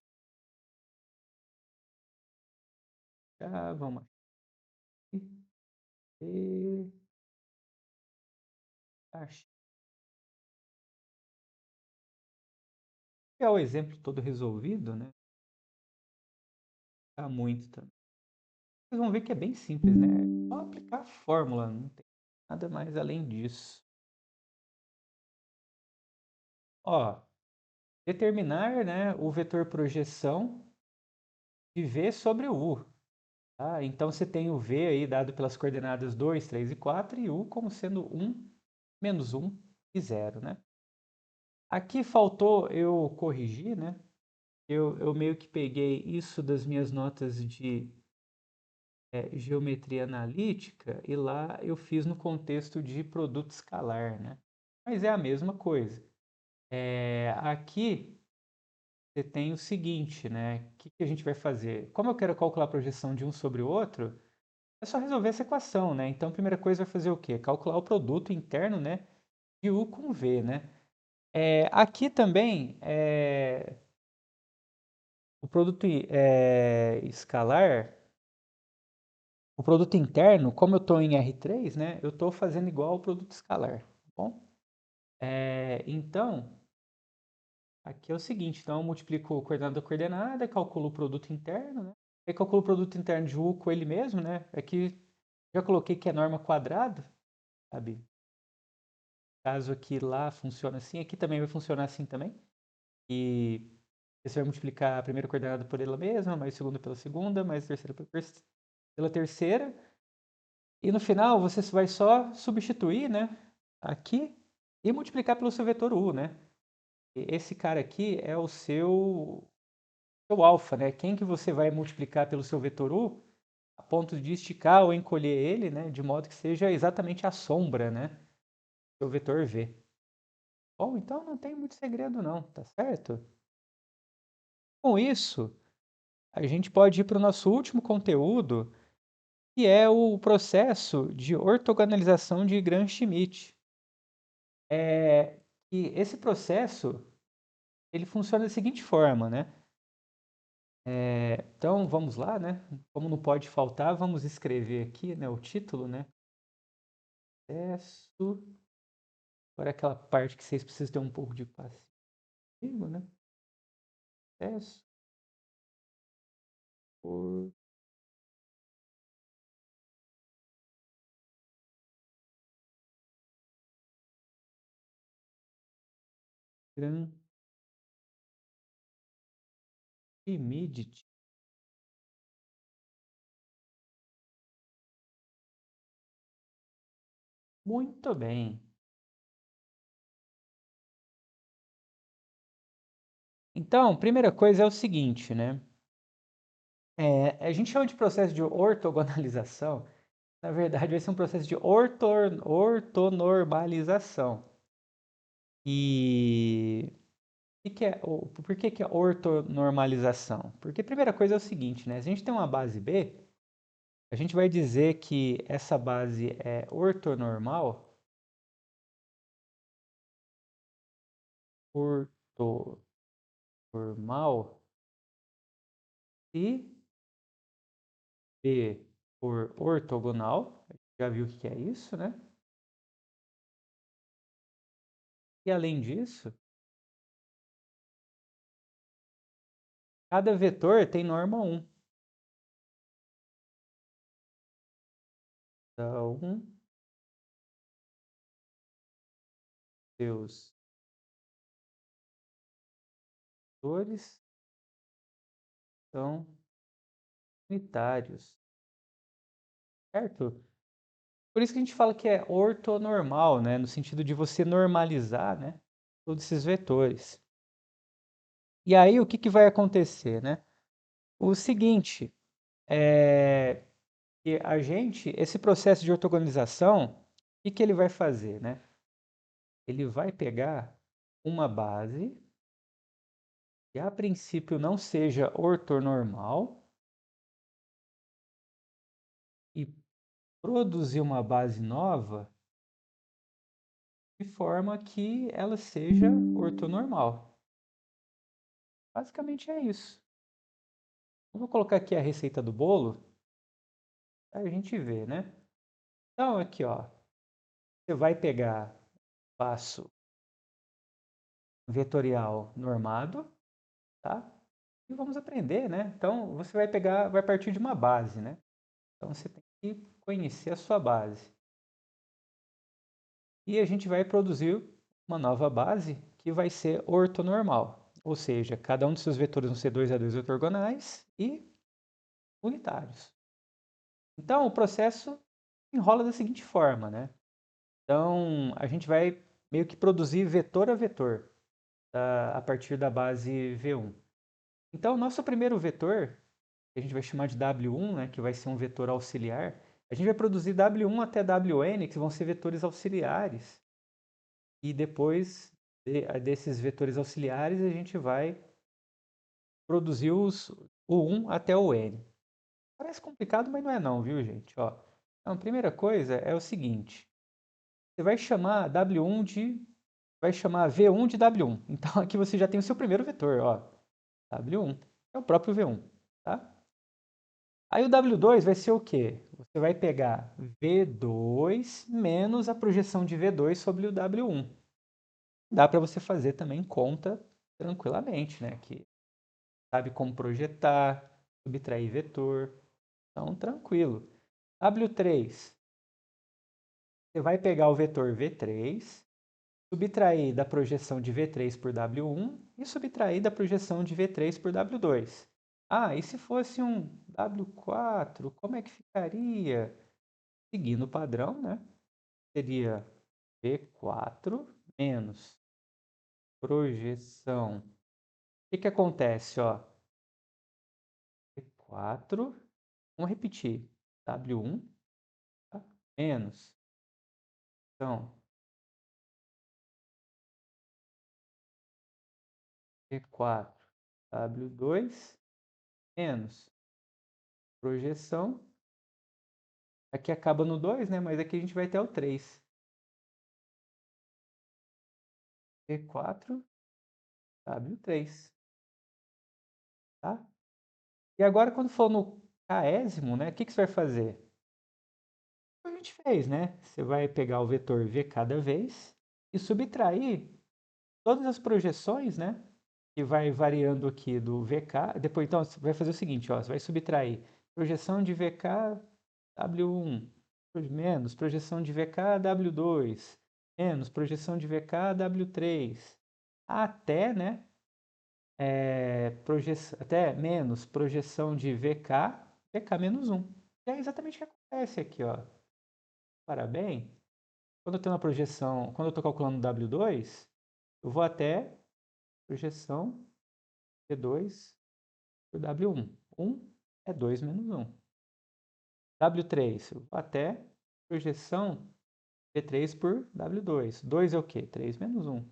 S1: Vamos aqui. E achei que é o exemplo todo resolvido, né? Tá muito também. Vocês vão ver que é bem simples, né? É só aplicar a fórmula, não tem nada mais além disso. Ó, determinar, né, o vetor projeção de V sobre o U. Tá? Então você tem o V aí dado pelas coordenadas 2, 3 e 4 e U como sendo 1, -1 e 0, né? Aqui faltou eu corrigir, né? Eu meio que peguei isso das minhas notas de geometria analítica e lá eu fiz no contexto de produto escalar, né? Mas é a mesma coisa. Aqui você tem o seguinte, né? O que que a gente vai fazer? Como eu quero calcular a projeção de um sobre o outro, é só resolver essa equação, né? Então, a primeira coisa vai fazer o quê? Calcular o produto interno, né? De U com V, né? Aqui também, o produto escalar, o produto interno, como eu estou em R3, né? Eu estou fazendo igual ao produto escalar, tá bom? Então, aqui é o seguinte, então eu multiplico o coordenada da coordenada, calculo o produto interno, né? Aí calculo o produto interno de U com ele mesmo, né? Aqui já coloquei que é norma quadrada, sabe? Caso aqui lá funcione assim, aqui também vai funcionar assim também. E você vai multiplicar a primeira coordenada por ela mesma, mais a segunda pela segunda, mais a terceira pela terceira. E no final você vai só substituir, né? Aqui e multiplicar pelo seu vetor U, né? Esse cara aqui é o seu alfa, né? Quem que você vai multiplicar pelo seu vetor U a ponto de esticar ou encolher ele, né? De modo que seja exatamente a sombra, né? Do vetor V. Bom, então não tem muito segredo não, tá certo? Com isso, a gente pode ir para o nosso último conteúdo, que é o processo de ortogonalização de Gram-Schmidt. E esse processo, ele funciona da seguinte forma, né? Então, vamos lá, né? Como não pode faltar, vamos escrever aqui, né, o título, né? Processo. Agora aquela parte que vocês precisam ter um pouco de paciência comigo, né? Processo por Gram-Schmidt. Muito bem. Então, primeira coisa é o seguinte, né? A gente chama de processo de ortogonalização. Na verdade, vai ser um processo de ortonormalização. E por que que é ortonormalização? Porque a primeira coisa é o seguinte, né? Se a gente tem uma base B, a gente vai dizer que essa base é ortonormal, ortonormal, e B por ortogonal. Já viu o que é isso, né? E além disso, cada vetor tem norma 1. Então, seus vetores são unitários, certo? Por isso que a gente fala que é ortonormal, né? No sentido de você normalizar, né? Todos esses vetores. E aí, o que que vai acontecer, né? O seguinte, que esse processo de ortogonalização, o que que ele vai fazer, né? Ele vai pegar uma base que a princípio não seja ortonormal e produzir uma base nova de forma que ela seja ortonormal. Basicamente é isso. Eu vou colocar aqui a receita do bolo, para a gente ver, né? Então, aqui, ó, você vai pegar espaço vetorial normado, tá? E vamos aprender, né? Então, você vai partir de uma base, né? Então, você tem que conhecer a sua base. E a gente vai produzir uma nova base que vai ser ortonormal. Ou seja, cada um dos seus vetores vão ser 2 a 2 ortogonais e unitários. Então, o processo enrola da seguinte forma, né? Então, a gente vai meio que produzir vetor a vetor. a partir da base V1. Então, nosso primeiro vetor, que a gente vai chamar de W1, né, que vai ser um vetor auxiliar, a gente vai produzir W1 até Wn, que vão ser vetores auxiliares. E depois desses vetores auxiliares, a gente vai produzir o 1 até o N. Parece complicado, mas não é não, viu, gente? Ó, então, a primeira coisa é o seguinte. Você vai chamar W1 vai chamar V1 de W1. Então, aqui você já tem o seu primeiro vetor, ó. W1 é o próprio V1, tá? Aí o W2 vai ser o quê? Você vai pegar V2 menos a projeção de V2 sobre o W1. Dá para você fazer também conta tranquilamente, né? Que sabe como projetar, subtrair vetor. Então, tranquilo. W3, você vai pegar o vetor V3, subtrair da projeção de V3 por W1 e subtrair da projeção de V3 por W2. Ah, e se fosse um W4, como é que ficaria? Seguindo o padrão, né? Seria V4 menos projeção. O que que acontece, ó? V4, vamos repetir. W1, tá? Menos. Então, V4, W2, menos projeção. Aqui acaba no 2, né? Mas aqui a gente vai até o 3. V4, W3, tá? E agora, quando for no késimo, né? O que que você vai fazer? A gente fez, né? Você vai pegar o vetor V cada vez e subtrair todas as projeções, né? Que vai variando aqui do VK. Depois, então, você vai fazer o seguinte, ó. Você vai subtrair projeção de VK W1 menos projeção de VK W2 menos projeção de VK W3 até, né? Até menos projeção de VK menos 1. E é exatamente o que acontece aqui, ó. Parabéns. Quando eu tenho uma projeção, quando eu estou calculando W2, eu vou até projeção V2 por W1. 1 é 2 menos 1. W3, eu vou até projeção V3 por W2. 2 é o quê? 3 menos 1.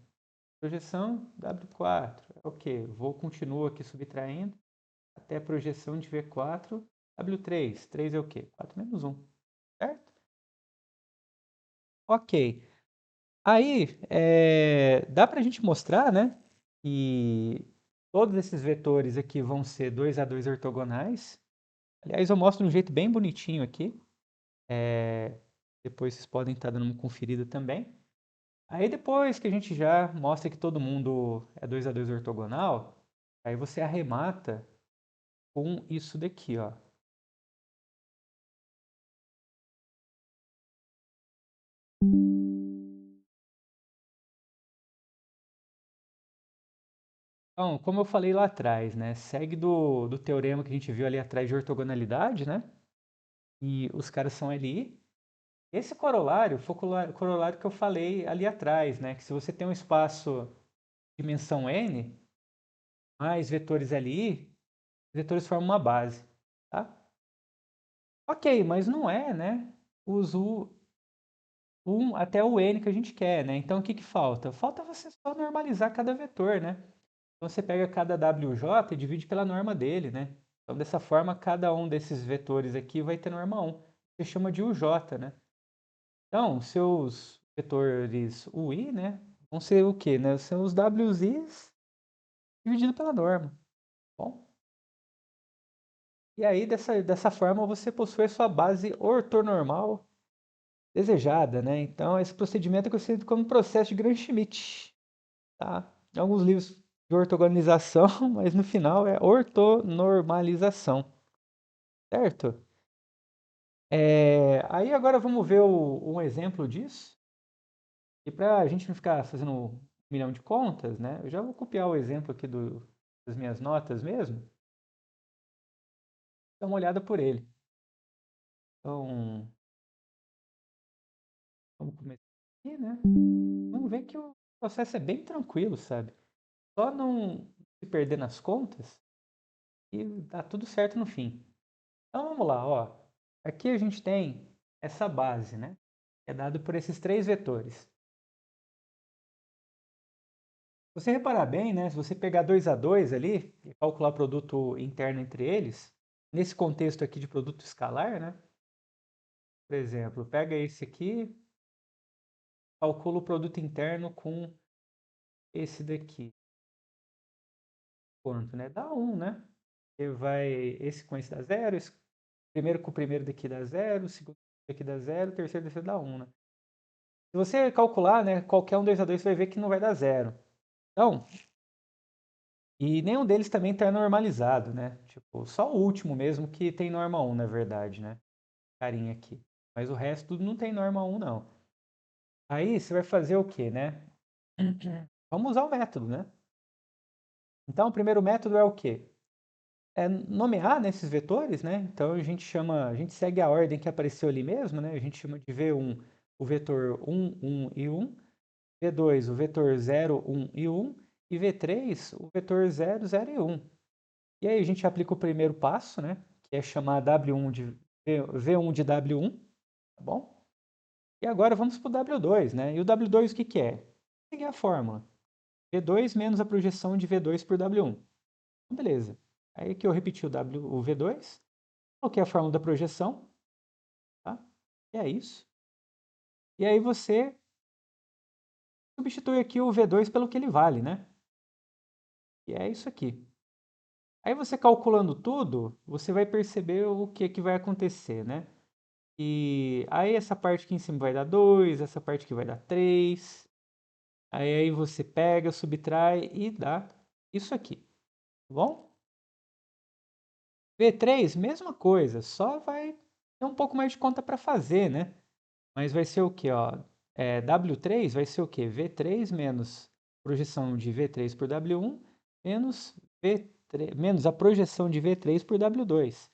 S1: Projeção W4 é o quê? Continuo aqui subtraindo até a projeção de V4 W3. 3 é o quê? 4 menos 1. Certo? Ok. Aí, dá para a gente mostrar, né, que todos esses vetores aqui vão ser 2 a 2 ortogonais. Aliás, eu mostro de um jeito bem bonitinho aqui. Depois vocês podem estar dando uma conferida também. Aí depois que a gente já mostra que todo mundo é 2 a 2 ortogonal, aí você arremata com isso daqui, ó. Então, como eu falei lá atrás, né, segue do teorema que a gente viu ali atrás de ortogonalidade, né? E os caras são LI. Esse corolário foi o corolário que eu falei ali atrás, né? Que se você tem um espaço de dimensão n, mais vetores LI, os vetores formam uma base, tá? Ok, mas não é, né? Os U1 até o n que a gente quer, né? Então, o que que falta? Falta você só normalizar cada vetor, né? Então, você pega cada WJ e divide pela norma dele, né? Então, dessa forma, cada um desses vetores aqui vai ter norma 1. Você chama de UJ, né? Então, seus vetores UI, né, vão ser o quê, né? São os WIs dividido pela norma. Bom, e aí, dessa forma, você possui a sua base ortonormal desejada, né? Então, esse procedimento é conhecido como processo de Gram-Schmidt, tá? Em alguns livros de ortogonalização, mas no final é ortonormalização, certo? Aí agora vamos ver um exemplo disso. E para a gente não ficar fazendo um milhão de contas, né? Eu já vou copiar o exemplo aqui das minhas notas mesmo. Dá uma olhada por ele. Então, vamos começar aqui, né? Vamos ver que o processo é bem tranquilo, sabe? Só não se perder nas contas e dá tudo certo no fim. Então vamos lá, ó. Aqui a gente tem essa base, né? Que é dado por esses três vetores. Se você reparar bem, né? Se você pegar 2 a 2 ali e calcular o produto interno entre eles, nesse contexto aqui de produto escalar, né? Por exemplo, pega esse aqui, calcula o produto interno com esse daqui. Quanto, né? Dá 1, né? Esse com esse dá 0, esse primeiro com o primeiro daqui dá 0, o segundo daqui dá 0, o terceiro daqui dá 1, né? Se você calcular, né, qualquer um 2 a 2, você vai ver que não vai dar 0. Então, e nenhum deles também está normalizado, né? Tipo, só o último mesmo que tem norma 1, na verdade, né? Carinha aqui. Mas o resto tudo não tem norma 1, não. Aí você vai fazer o quê, né? Vamos usar o método, né? Então, o primeiro método é o quê? É nomear, né, esses vetores, né? Então a gente segue a ordem que apareceu ali mesmo, né? A gente chama de V1 o vetor 1, 1 e 1, V2 o vetor 0, 1 e 1 e V3 o vetor 0, 0 e 1. E aí a gente aplica o primeiro passo, né? Que é chamar W1 de V1 de W1, tá bom? E agora vamos para o W2, né? E o W2 o que que é? Seguir a fórmula. V2 menos a projeção de V2 por W1. Então, beleza. Aí que eu repeti o V2, coloquei a fórmula da projeção, tá? E é isso. E aí você substitui aqui o V2 pelo que ele vale, né? E é isso aqui. Aí você calculando tudo, você vai perceber o que vai acontecer, né? E aí essa parte aqui em cima vai dar 2, essa parte aqui vai dar 3. Aí você pega, subtrai e dá isso aqui, tá bom? V3, mesma coisa, só vai ter um pouco mais de conta para fazer, né? Mas vai ser o quê, ó? W3 vai ser o quê? V3 menos projeção de V3 por W1 menos V3, menos a projeção de V3 por W2.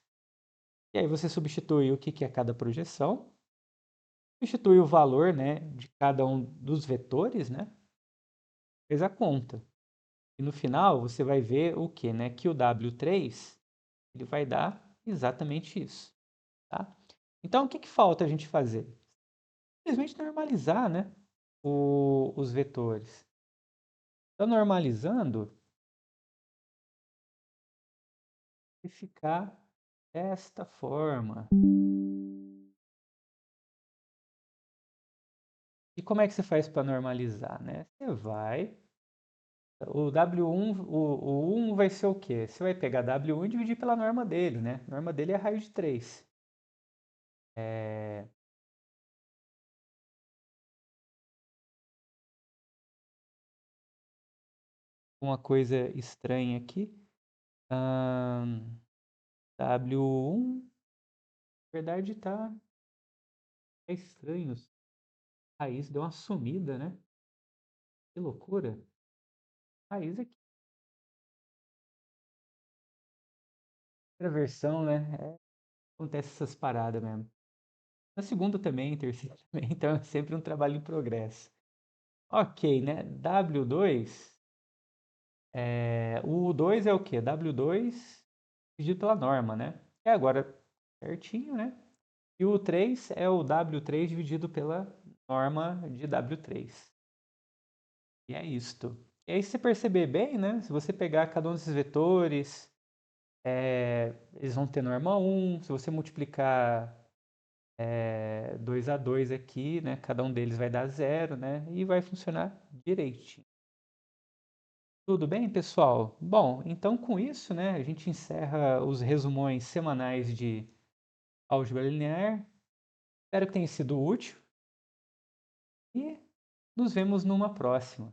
S1: E aí você substitui o que é cada projeção, substitui o valor, né, de cada um dos vetores, né? Fez a conta. E no final você vai ver o que, né? Que o W3 ele vai dar exatamente isso, tá? Então o que que falta a gente fazer? Simplesmente normalizar, né? Os vetores. Então normalizando e ficar desta forma. E como é que você faz para normalizar, né? Você vai o W1, o 1 vai ser o quê? Você vai pegar W1 e dividir pela norma dele, né? A norma dele é a raiz de 3. É... Uma coisa estranha aqui. W1, na verdade tá estranho. A raiz deu uma sumida, né? Que loucura. A raiz aqui. Primeira versão, né? Acontece essas paradas mesmo. Na segunda também, terceira também, então é sempre um trabalho em progresso. Ok, né? W2, o 2 é o quê? W2 dividido pela norma, né? É agora certinho, né? E o 3 é o W3 dividido pela norma de W3. E é isto. E aí, se você perceber bem, né? Se você pegar cada um desses vetores, eles vão ter norma 1. Se você multiplicar 2 a 2 aqui, né? Cada um deles vai dar 0, né? E vai funcionar direitinho. Tudo bem, pessoal? Bom, então com isso, né, a gente encerra os resumões semanais de álgebra linear. Espero que tenha sido útil e nos vemos numa próxima.